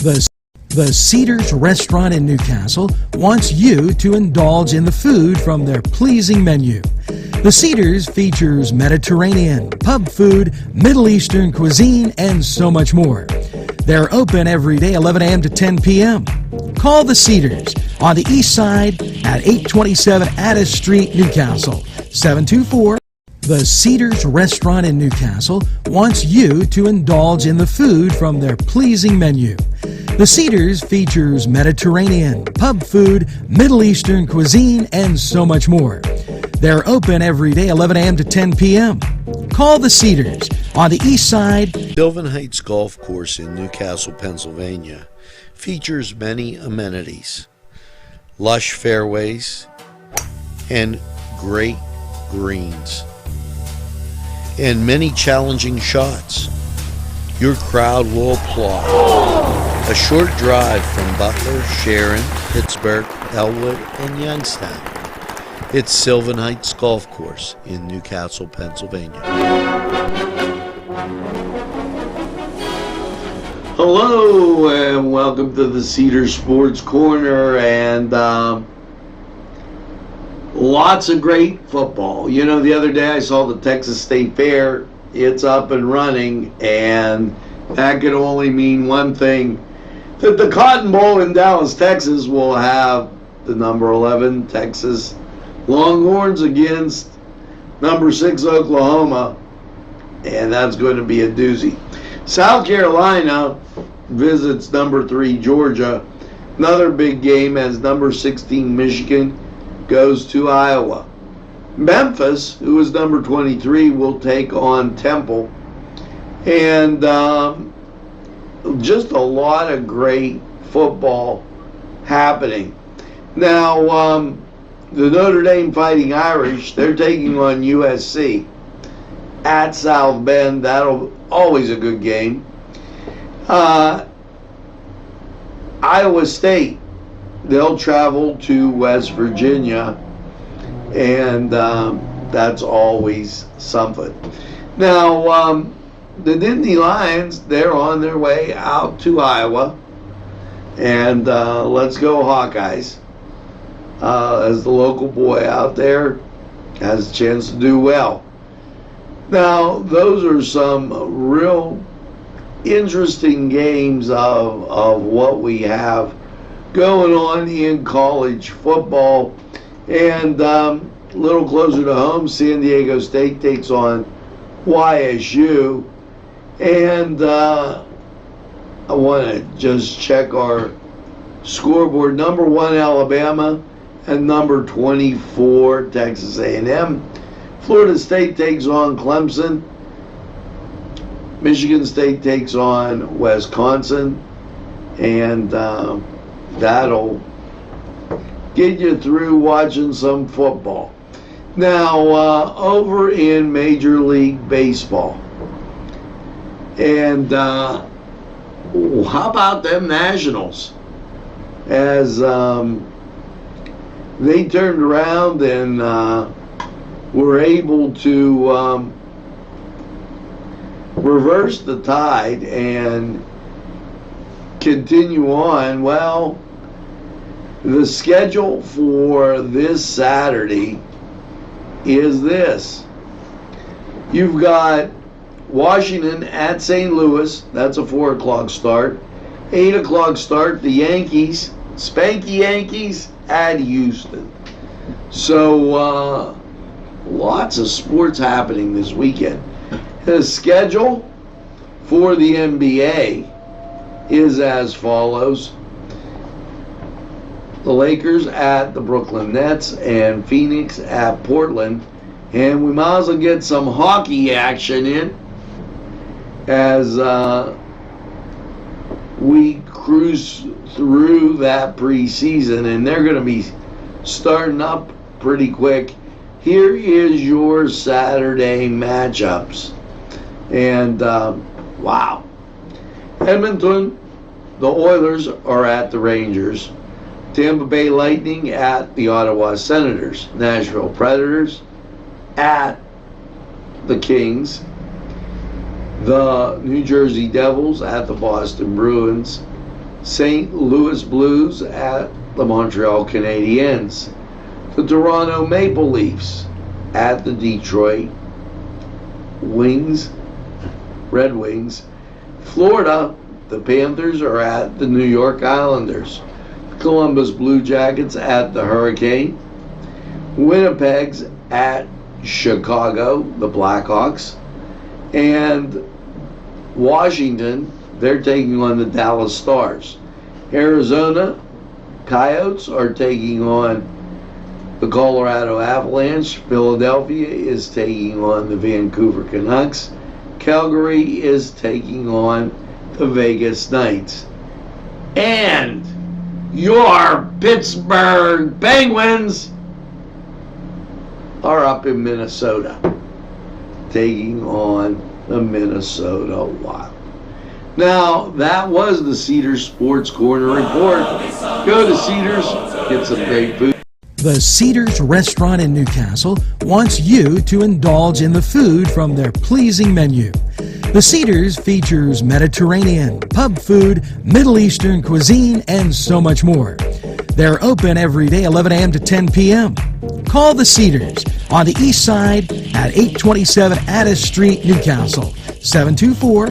The Cedars restaurant in Newcastle wants you to indulge in the food from their pleasing menu. The Cedars features Mediterranean, pub food, Middle Eastern cuisine, and so much more. They're open every day 11 a.m. to 10 p.m. Call the Cedars on the east side at 827 Addis Street, Newcastle, 724. The Cedars restaurant in Newcastle wants you to indulge in the food from their pleasing menu. The Cedars features Mediterranean, pub food, Middle Eastern cuisine, and so much more. They're open every day 11 a.m. to 10 p.m. Call the Cedars on the east side. Sylvan Heights Golf Course in Newcastle, Pennsylvania features many amenities, lush fairways, and great greens, and many challenging shots. Your crowd will applaud. A short drive from Butler, Sharon, Pittsburgh, Elwood, and Youngstown. It's Sylvan Heights Golf Course in Newcastle, Pennsylvania. Hello and welcome to the Cedars Sports Corner, and lots of great football. You know, the other day I saw the Texas State Fair. It's up and running, and that could only mean one thing, that the Cotton Bowl in Dallas, Texas will have the number 11 Texas Longhorns against number 6 Oklahoma, and that's going to be a doozy. South Carolina visits number 3 Georgia. Another big game as number 16 Michigan goes to Iowa. Memphis, who is number 23, will take on Temple. And just a lot of great football happening. Now, the Notre Dame Fighting Irish, they're taking on USC at South Bend. That'll always a good game. Iowa State, they'll travel to West Virginia, and that's always something. Now, the Nittany Lions, they're on their way out to Iowa, and let's go Hawkeyes. As the local boy out there, has a chance to do well. Now, those are some real interesting games of what we have going on in college football. And a little closer to home, San Diego State takes on YSU. And I want to just check our scoreboard. Number 1 Alabama and number 24 Texas A&M. Florida State takes on Clemson. Michigan State takes on Wisconsin, and that'll get you through watching some football. Now, over in Major League Baseball, and how about them Nationals? As they turned around and were able to reverse the tide and continue on. Well, the schedule for this Saturday is this. You've got Washington at St. Louis. That's a 4 o'clock start. 8 o'clock start, the Yankees, Spanky Yankees, at Houston. So, lots of sports happening this weekend. The schedule for the NBA is as follows. The Lakers at the Brooklyn Nets and Phoenix at Portland. And we might as well get some hockey action in as we cruise through that preseason, and they're going to be starting up pretty quick. Here is your Saturday matchups. And wow. Edmonton, the Oilers are at the Rangers. Tampa Bay Lightning at the Ottawa Senators. Nashville Predators at the Kings. The New Jersey Devils at the Boston Bruins. St. Louis Blues at the Montreal Canadiens. The Toronto Maple Leafs at the Detroit Red Wings. Florida, the Panthers are at the New York Islanders. Columbus Blue Jackets at the Hurricane. Winnipeg's at Chicago, the Blackhawks. And Washington, they're taking on the Dallas Stars. Arizona Coyotes are taking on the Colorado Avalanche. Philadelphia is taking on the Vancouver Canucks. Calgary is taking on the Vegas Knights. And your Pittsburgh Penguins are up in Minnesota, taking on the Minnesota Wild. Now, that was the Cedars Sports Corner Report. Go to Cedars, get some great food. The Cedars Restaurant in Newcastle wants you to indulge in the food from their pleasing menu. The Cedars features Mediterranean, pub food, Middle Eastern cuisine, and so much more. They're open every day 11 a.m. to 10 p.m. Call the Cedars on the east side at 827 Addis Street, Newcastle, 724